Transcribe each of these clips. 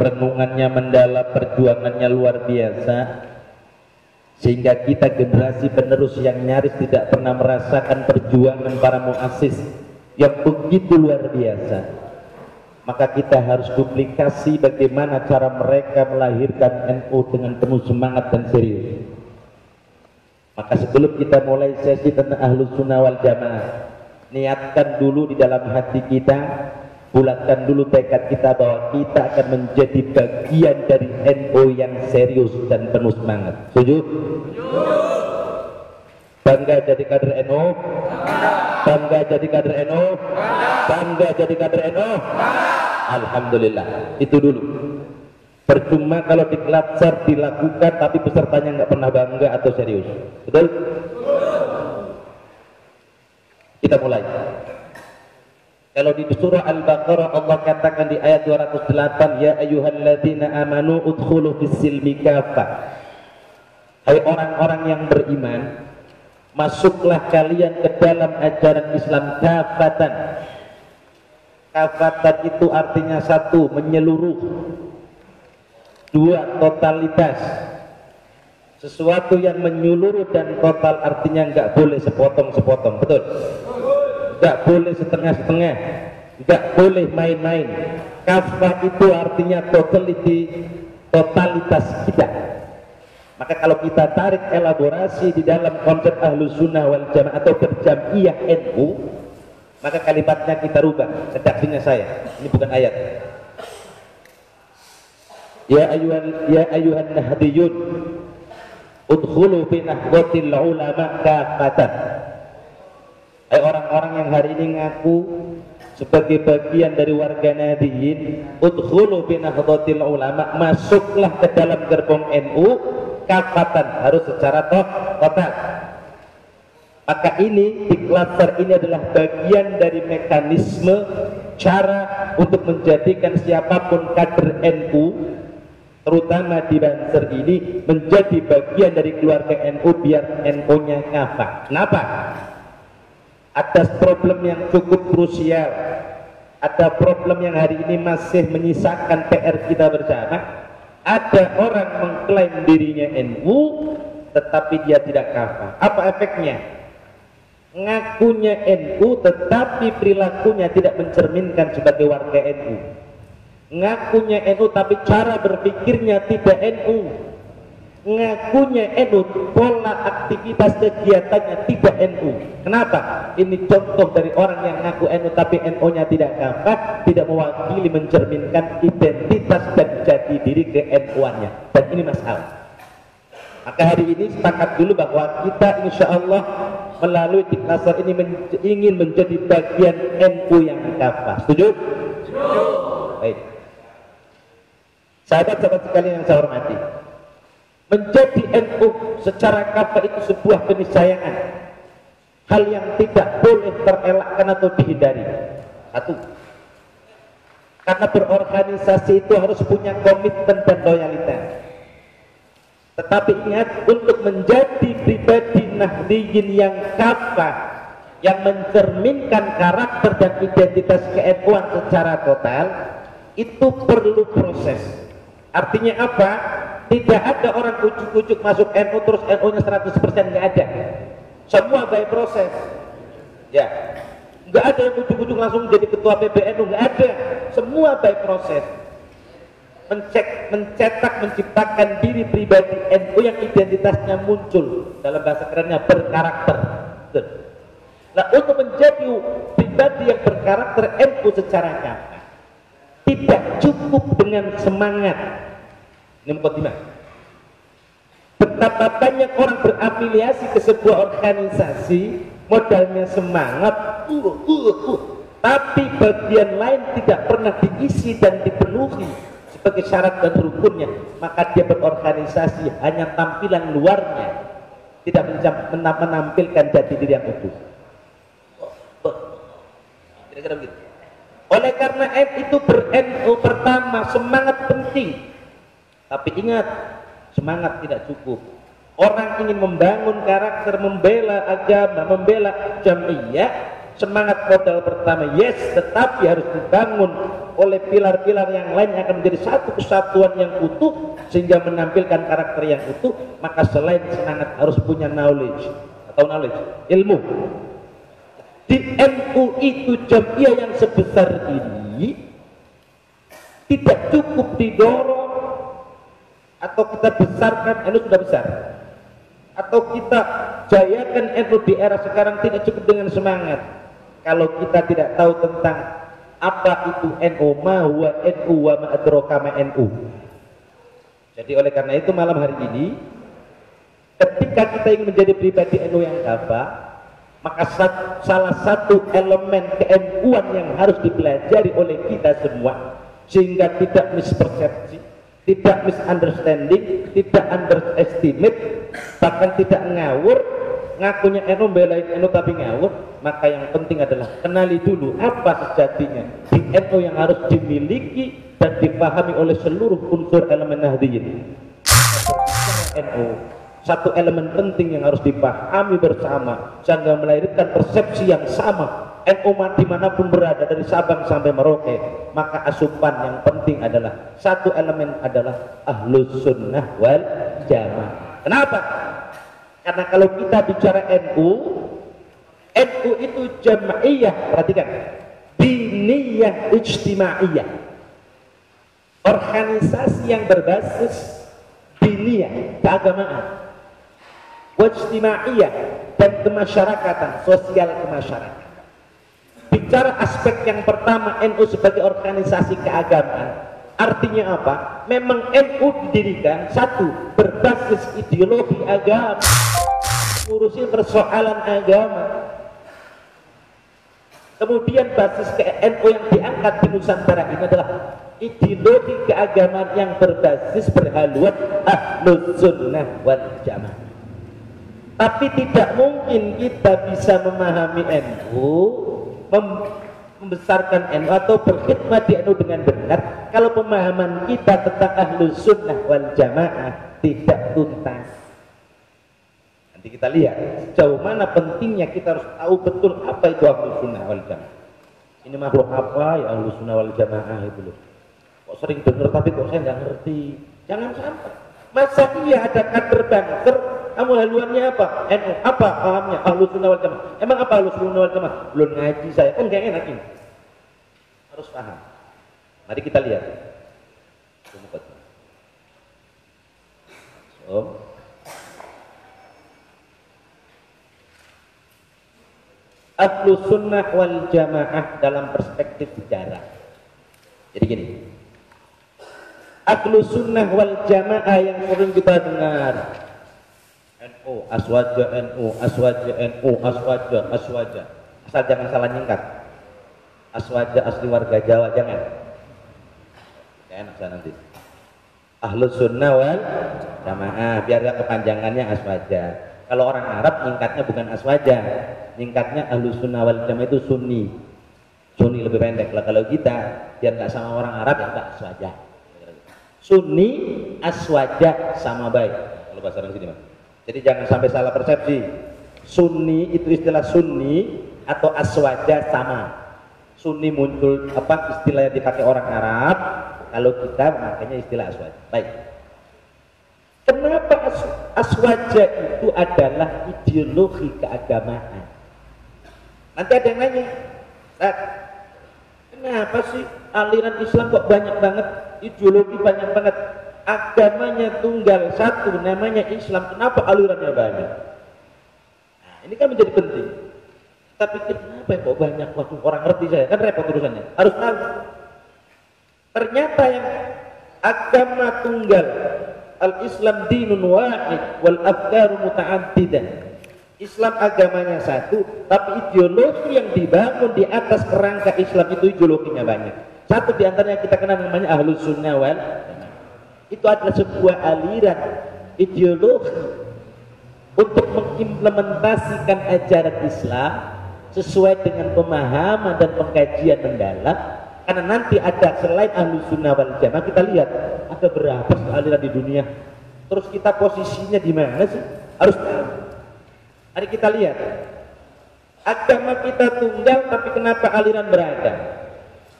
perenungannya mendalam, perjuangannya luar biasa, sehingga kita generasi penerus yang nyaris tidak pernah merasakan perjuangan para muassis yang begitu luar biasa. Maka kita harus duplikasi bagaimana cara mereka melahirkan NU dengan penuh semangat dan serius. Maka sebelum kita mulai sesi tentang Ahlus Sunnah wal Jamaah, niatkan dulu di dalam hati kita, bulatkan dulu tekad kita bahwa kita akan menjadi bagian dari NU yang serius dan penuh semangat. Setuju? Bangga jadi kader NU? Bangga jadi kader NU? Bangga jadi kader NU? Alhamdulillah. Itu dulu. Percuma kalau dikelatsar dilakukan tapi pesertanya nggak pernah bangga atau serius. Betul? Kita mulai. Kalau di surah Al-Baqarah Allah katakan di ayat 208, ya ayyuhalladzina amanu udkhulu fis-silmi kafah. Hai orang-orang yang beriman, masuklah kalian ke dalam ajaran Islam kafatan. Kafatan itu artinya satu, menyeluruh. Dua, totalitas. Sesuatu yang menyeluruh dan total artinya nggak boleh sepotong-sepotong. Betul? Nggak boleh setengah-setengah, nggak boleh main-main. Kafah itu artinya totality, totalitas kita. Maka kalau kita tarik elaborasi di dalam konsep Ahlus Sunnah wal Jamaah atau berjamiyah NU, maka kalimatnya kita rubah. Redaksinya saya, ini bukan ayat. Ya ayuhan nahdiyun udkhulu fi nahdlatil ulama kafatan. Hai orang-orang yang hari ini ngaku sebagai bagian dari warga Nahdiyin, udkhulu fi nahdlatil ulama, masuklah ke dalam gerbong NU kafatan, harus secara total. Maka ini di klaster ini adalah bagian dari mekanisme cara untuk menjadikan siapapun kader NU, terutama di Banser ini, menjadi bagian dari keluarga NU biar NU-nya kafah. Kenapa? Ada problem yang cukup krusial, ada problem yang hari ini masih menyisakan PR kita bersama. Ada orang mengklaim dirinya NU tetapi dia tidak kafah. Apa efeknya? Ngakunya NU tetapi perilakunya tidak mencerminkan sebagai warga NU. Ngakunya NU tapi cara berpikirnya tidak NU. Ngakunya NU, pola aktivitas kegiatannya tidak NU. Kenapa? Ini contoh dari orang yang ngaku NU tapi NU-nya tidak kafah, tidak mewakili, mencerminkan identitas dan jati diri ke NU-nya. Dan ini masalah. Maka hari ini sepakat dulu bahwa kita insya Allah melalui di klaster ini ingin menjadi bagian NU yang kafah. Setuju? Setuju. Baik. Sahabat-sahabat sekalian yang saya hormati, menjadi NU secara kafah itu sebuah keniscayaan, hal yang tidak boleh terelakkan atau dihindari. Satu, karena berorganisasi itu harus punya komitmen dan loyalitas. Tetapi ingat, untuk menjadi pribadi Nahdiyin yang kafah, yang mencerminkan karakter dan identitas ke-NU-an secara total, itu perlu proses. Artinya apa? Tidak ada orang ujuk-ujuk masuk NU terus NU-nya 100%, nggak ada. Semua by proses. Ya, nggak ada yang ujuk-ujuk langsung jadi ketua PBNU, nggak ada. Semua by proses. Mencetak, menciptakan diri pribadi NU yang identitasnya muncul, dalam bahasa kerennya berkarakter. Nah, untuk menjadi pribadi yang berkarakter NU secara kafah, tidak cukup dengan semangat. Ini mukadimah. Betapa banyak orang berafiliasi ke sebuah organisasi, modalnya semangat, tapi bagian lain tidak pernah diisi dan dipenuhi sebagai syarat dan rukunnya, maka dia berorganisasi hanya tampilan luarnya, tidak menampilkan jati diri yang utuh. Kira-kira begitu. Oleh karena itu ber-NU pertama, semangat penting. Tapi ingat, semangat tidak cukup. Orang ingin membangun karakter, membela agama, membela jamiyah, semangat modal pertama yes, tetapi harus dibangun oleh pilar-pilar yang lain yang akan menjadi satu kesatuan yang utuh sehingga menampilkan karakter yang utuh. Maka selain semangat harus punya knowledge atau knowledge, ilmu. Di NU itu jamiah yang sebesar ini tidak cukup didorong atau kita besarkan. NU sudah besar, atau kita jayakan NU di era sekarang tidak cukup dengan semangat kalau kita tidak tahu tentang apa itu NU, ma huwa NU wa ma adraka ma NU. Jadi oleh karena itu malam hari ini ketika kita ingin menjadi pribadi NU yang gagah, maka salah satu elemen ke-NU-an yang harus dipelajari oleh kita semua sehingga tidak mispersepsi, tidak misunderstanding, tidak underestimate, bahkan tidak ngawur, ngakunya NU belain NU tapi ngawur. Maka yang penting adalah kenali dulu apa sejatinya di NU yang harus dimiliki dan dipahami oleh seluruh unsur elemen Nahdliyin. NU satu elemen penting yang harus dipahami bersama sehingga melahirkan persepsi yang sama. NU dimanapun berada dari Sabang sampai Merauke, maka asupan yang penting adalah satu elemen adalah Ahlus Sunnah wal Jamaah. Kenapa? Karena kalau kita bicara NU itu jamaiyah, perhatikan, diniyah ijtimaiyah, organisasi yang berbasis diniyah, keagamaan, wajtimaiyah, dan kemasyarakatan, sosial kemasyarakatan. Bicara aspek yang pertama, NU sebagai organisasi keagamaan, artinya apa? Memang NU didirikan satu berbasis ideologi agama, ngurusin persoalan agama. Kemudian basis ke NU yang diangkat di Nusantara ini adalah ideologi keagamaan yang berbasis berhaluan Ahlus Sunnah wal Jamaah. Tapi tidak mungkin kita bisa memahami NU, membesarkan NU atau berkhidmat di NU dengan benar kalau pemahaman kita tentang Ahlus Sunnah wal Jamaah tidak tuntas. Nanti kita lihat sejauh mana pentingnya kita harus tahu betul apa itu Ahlus Sunnah wal Jamaah. Ini makhluk apa ya Ahlus Sunnah wal Jamaah itu loh. Kok sering dengar tapi kok saya nggak ngerti. Jangan sampai. Masa iya ada kader banser, kamu haluannya apa? NU apa pahamnya? Ahlus Sunnah wal Jamaah. Emang apa Ahlus Sunnah wal Jamaah? Belum ngaji saya, kan gak enak ini. Harus paham. Mari kita lihat. Ahlus Sunnah wal Jamaah dalam perspektif sejarah. Jadi gini, Ahlus Sunnah wal Jamaah yang sering kita dengar, NU, aswaja, NU, aswaja, NU, aswaja, aswaja. Asal jangan salah nyingkat. Aswaja asli warga Jawa, jangan. Gak enak saya nanti. Ahlus Sunnah wal Jamaah, biar gak kepanjangannya aswaja. Kalau orang Arab nyingkatnya bukan aswaja, nyingkatnya Ahlus Sunnah wal Jamaah itu Sunni. Sunni lebih pendek lah. Kalau kita biar gak sama orang Arab ya gak aswaja. Sunni, aswaja sama baik. Kalau bahasa orang sini, Mas. Jadi jangan sampai salah persepsi. Sunni itu istilah Sunni atau aswaja sama. Sunni muncul apa istilah yang dipakai orang Arab. Kalau kita makanya istilah aswaja. Baik. Kenapa aswaja itu adalah ideologi keagamaan? Nanti ada yang nanya, kenapa sih aliran Islam kok banyak banget, ideologi banyak banget, agamanya tunggal satu namanya Islam, kenapa alirannya banyak? Nah, ini kan menjadi penting. Tapi kenapa kok banyak? Waduh, orang ngerti saya, kan repot urusannya. Harus tahu. Ternyata yang agama tunggal, al-Islam dinun wahid wal afkaru muta'addidah. Islam agamanya satu, tapi ideologi yang dibangun di atas kerangka Islam itu ideologinya banyak. Satu di antaranya kita kenal namanya Ahlus Sunnah wal Jamaah. Itu adalah sebuah aliran ideologi untuk mengimplementasikan ajaran Islam sesuai dengan pemahaman dan pengkajian mendalam. Karena nanti ada selain Ahlus Sunnah wal Jamaah, kita lihat ada berapa aliran di dunia. Terus kita posisinya di mana sih? Harus tahu. Mari kita lihat, agama kita tunggal tapi kenapa aliran beragam?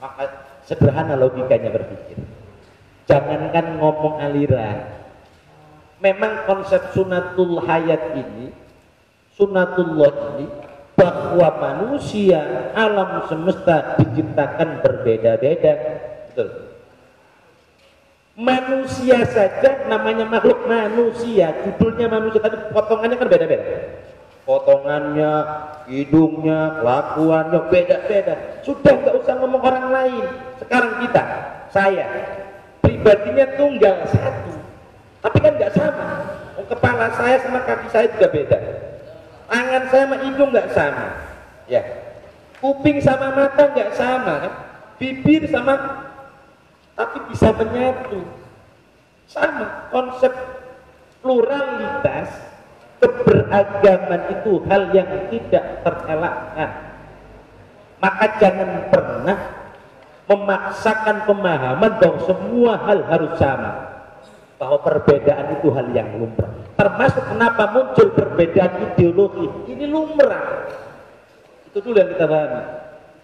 Maka sederhana logikanya berpikir. Jangankan ngomong aliran, memang konsep sunnatul hayat ini, sunnatullah ini, bahwa manusia alam semesta diciptakan berbeda-beda. Betul. Manusia saja namanya makhluk manusia, judulnya manusia, tapi potongannya kan beda-beda. Potongannya, hidungnya, kelakuannya beda-beda. Sudah nggak usah ngomong orang lain. Sekarang kita, saya, pribadinya tunggal satu, tapi kan nggak sama. Kepala saya sama kaki saya juga beda. Tangan saya sama hidung nggak sama, ya. Kuping sama mata nggak sama, kan? Bibir sama, tapi bisa menyatu. Sama konsep pluralitas, keberagaman itu hal yang tidak terelakkan. Maka jangan pernah memaksakan pemahaman bahwa semua hal harus sama, bahwa perbedaan itu hal yang lumrah. Termasuk kenapa muncul perbedaan ideologi, ini lumrah. Itu dulu yang kita pahami.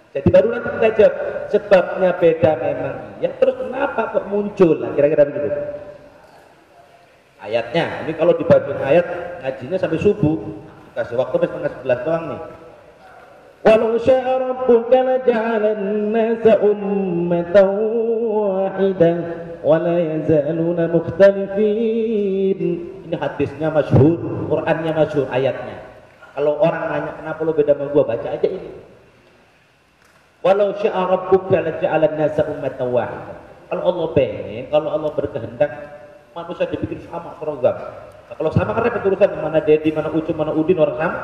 Jadi baru nanti kita jawab sebabnya beda memang iya, terus kenapa kok muncul, nah, kira-kira begitu. Ayatnya, ini kalau dibacain ayat ngajinya sampai subuh, kasih waktu sampai setengah 11 doang nih. Walau syaa rabbuka laja'alan nasa ummatan wahidah wa la yazaluna mukhtalifin. Ini hadisnya masyhur, Qur'annya masyhur, ayatnya. Kalau orang nanya kenapa lo beda sama gua, baca aja ini. Walau syaa rabbuka laja'alan nasa ummatan wahidah. Kalau Allah pengen, kalau Allah berkehendak, manusia dibikin sama seragam. Nah, kalau sama kan repot urusan, mana Dedi, mana Ucu, mana Udin, orang sama.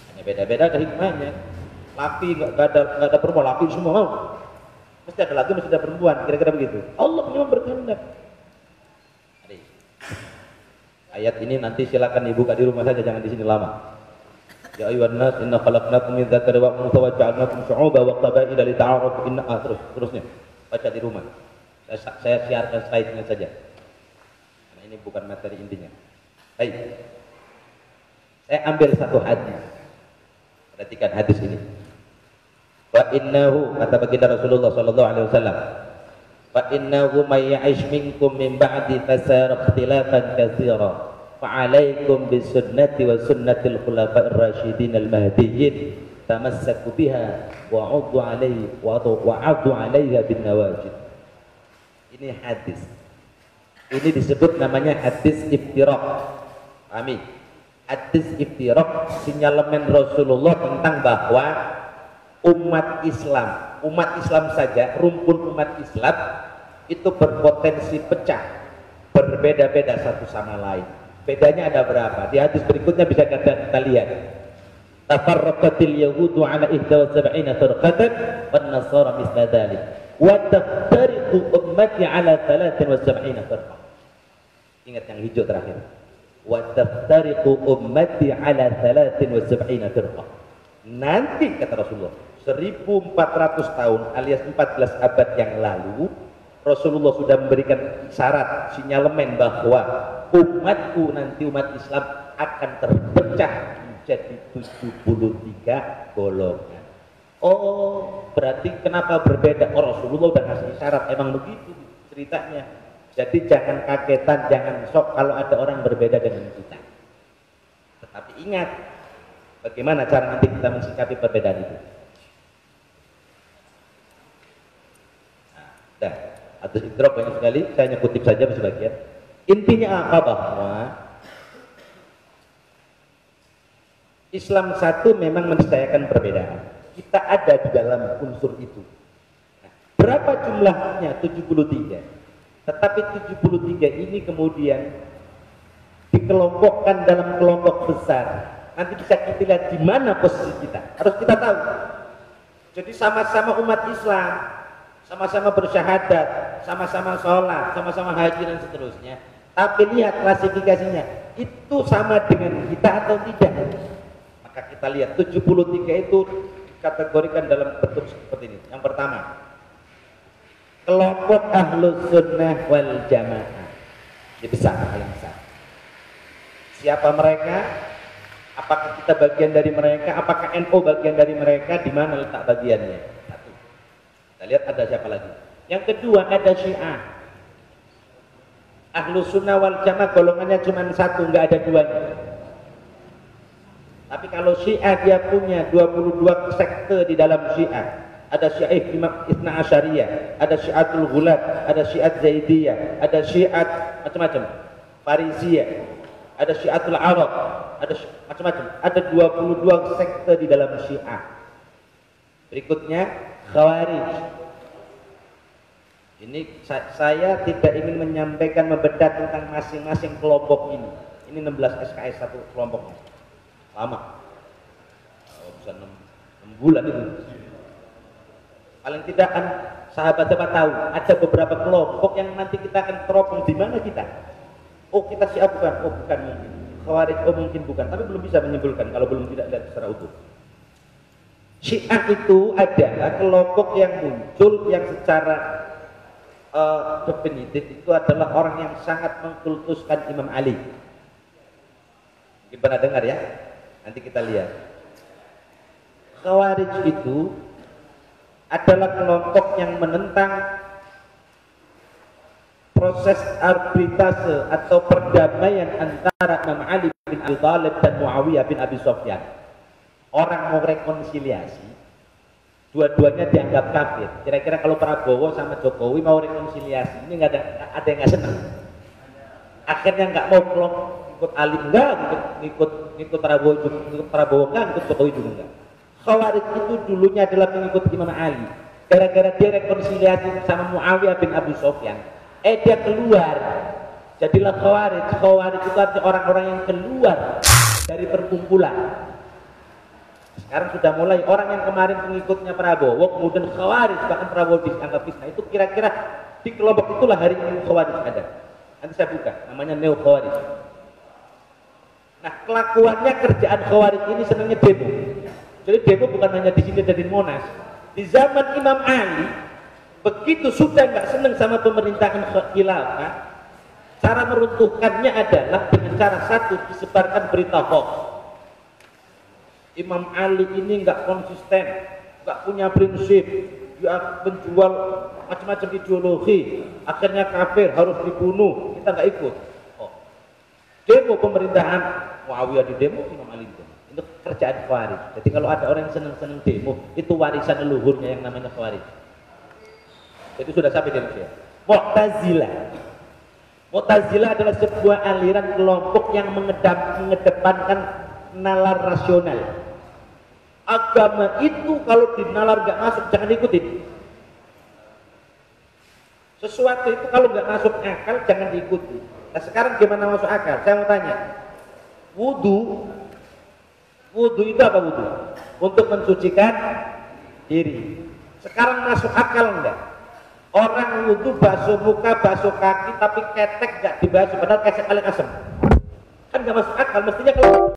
Hanya beda-beda hikmahnya. Laki nggak ada perempuan, laki semua mau. Mesti ada laki, mesti ada perempuan, kira-kira begitu. Allah memang berkehendak. Ayat ini nanti silakan dibuka di rumah saja, jangan di sini lama. Ya ayyuhan nas inna khalaqnakum min dzakari wa untha wa ja'alnakum syu'uban wa qabaila lita'arafu inna terusnya baca di rumah. Saya siarkan slide-nya saja. Karena ini bukan materi intinya. Baik. Saya ambil satu hadis. Perhatikan hadis ini. Wa innahu, kata baginda Rasulullah sallallahu alaihi wasallam, wa innahu may ya'ish minkum min ba'di fasara ikhtilafan katsira. Fa'alaikum bisunnati wa sunnatil khulafa'ir rasyidin al-mahdiyyin tamassaku biha wa 'uddu 'alaiha bin nawajid. Ini hadis. Ini disebut namanya hadis iftiraq. Pahami? Hadis iftiraq, sinyalemen Rasulullah tentang bahwa umat Islam saja, rumpun umat Islam itu berpotensi pecah, berbeda-beda satu sama lain. Bedanya ada berapa? Di hadis berikutnya bisa kita lihat. Tafarraqatil yahudu ala 71 firqatan wan nasara misla dzalik. Wa taftariqu ummati ala 73 firqah. Ingat yang hijau terakhir. Wa taftariqu ummati ala 73 firqah. Nanti kata Rasulullah 1400 tahun alias 14 abad yang lalu Rasulullah sudah memberikan syarat, sinyalemen bahwa umatku nanti, umat Islam akan terpecah menjadi 73 golongan. Oh, berarti kenapa berbeda? Oh, Rasulullah udah kasih syarat, emang begitu ceritanya. Jadi jangan kagetan, jangan sok kalau ada orang berbeda dengan kita. Tetapi ingat, bagaimana cara nanti kita mensikapi perbedaan itu. Nah, dah. Atas idrok banyak sekali, saya hanya kutip saja sebagian. Intinya apa? Bahwa Islam satu memang mensyaratkan perbedaan. Kita ada di dalam unsur itu. Nah, berapa jumlahnya? 73. Tetapi 73 ini kemudian dikelompokkan dalam kelompok besar. Nanti bisa kita lihat di mana posisi kita. Harus kita tahu. Jadi sama-sama umat Islam, sama-sama bersyahadat, sama-sama sholat, sama-sama haji dan seterusnya. Tapi lihat klasifikasinya, itu sama dengan kita atau tidak. Maka kita lihat 73 itu dikategorikan dalam bentuk seperti ini. Yang pertama, kelompok ahlus sunnah wal jamaah. Ini besar, paling besar. Siapa mereka? Apakah kita bagian dari mereka? Apakah NU bagian dari mereka? Di mana letak bagiannya? Satu. Kita Kita lihat ada siapa lagi. Yang kedua ada Syiah. Ahlus Sunnah wal Jamaah golongannya cuma satu, nggak ada duanya. Tapi kalau Syiah dia punya 22 sekte di dalam Syiah. Ada Syiah Ithna Asyariyah, ada Syiatul Ghulat, ada Syiat Zaidiyah, ada Syiat macam-macam, Fariziyah, ada Syiatul Arab, ada macam-macam. Ada 22 sekte di dalam Syiah. Berikutnya Khawarij. Ini saya tidak ingin menyampaikan membedah tentang masing-masing kelompok ini. Ini 16 SKS satu kelompoknya. Lama. Bisa 6 bulan itu. Paling tidak kan sahabat-sahabat tahu ada beberapa kelompok yang nanti kita akan teropong di mana kita. Oh kita Syiah bukan, oh bukan mungkin. Khawarij oh mungkin bukan, tapi belum bisa menyimpulkan kalau belum tidak lihat secara utuh. Syiah itu adalah kelompok yang muncul yang secara definitif itu adalah orang yang sangat mengkultuskan Imam Ali. Mungkin pernah dengar ya? Nanti kita lihat. Khawarij itu adalah kelompok yang menentang proses arbitrase atau perdamaian antara Imam Ali bin Abi Thalib dan Muawiyah bin Abi Sufyan. Orang mau rekonsiliasi, dua-duanya dianggap kafir. Kira-kira kalau Prabowo sama Jokowi mau rekonsiliasi, ini nggak ada yang nggak senang. Akhirnya nggak mau kelompok ikut Ali enggak, ikut Prabowo enggak, ikut Jokowi juga enggak. Khawarij itu dulunya adalah pengikut Imam Ali. Gara-gara dia rekonsiliasi sama Muawiyah bin Abu Sufyan, dia keluar. Jadilah Khawarij. Khawarij itu artinya orang-orang yang keluar dari perkumpulan. Sekarang sudah mulai orang yang kemarin pengikutnya Prabowo, kemudian Khawarij, bahkan Prabowo dianggap fitnah. Itu kira-kira di kelompok itulah hari ini Khawarij ada. Nanti saya buka, namanya Neo Khawarij. Nah, kelakuannya kerjaan Khawarij ini senangnya demo. Jadi demo bukan hanya di sini dan di Monas. Di zaman Imam Ali, begitu sudah nggak senang sama pemerintahan khilafah, cara meruntuhkannya adalah dengan cara satu, disebarkan berita hoax. Imam Ali ini nggak konsisten, nggak punya prinsip, dia menjual macam-macam ideologi, akhirnya kafir, harus dibunuh, kita nggak ikut. Oh. Demo pemerintahan Muawiyah di demo, Imam Ali di demo. Itu kerjaan Khawarij. Jadi kalau ada orang yang senang-senang demo, itu warisan leluhurnya yang namanya Khawarij. Itu sudah sampai di Indonesia. Mu'tazilah. Mu'tazilah adalah sebuah aliran kelompok yang mengedepankan nalar rasional. Agama itu kalau di nalar nggak masuk jangan ikutin. Sesuatu itu kalau nggak masuk akal jangan diikuti. Nah sekarang gimana masuk akal? Saya mau tanya. Wudu itu apa wudu? Untuk mensucikan diri. Sekarang masuk akal enggak? Orang wudu basuh muka, basuh kaki, tapi ketek enggak dibasuh, padahal ketek paling asem. Kan enggak masuk akal, mestinya kalau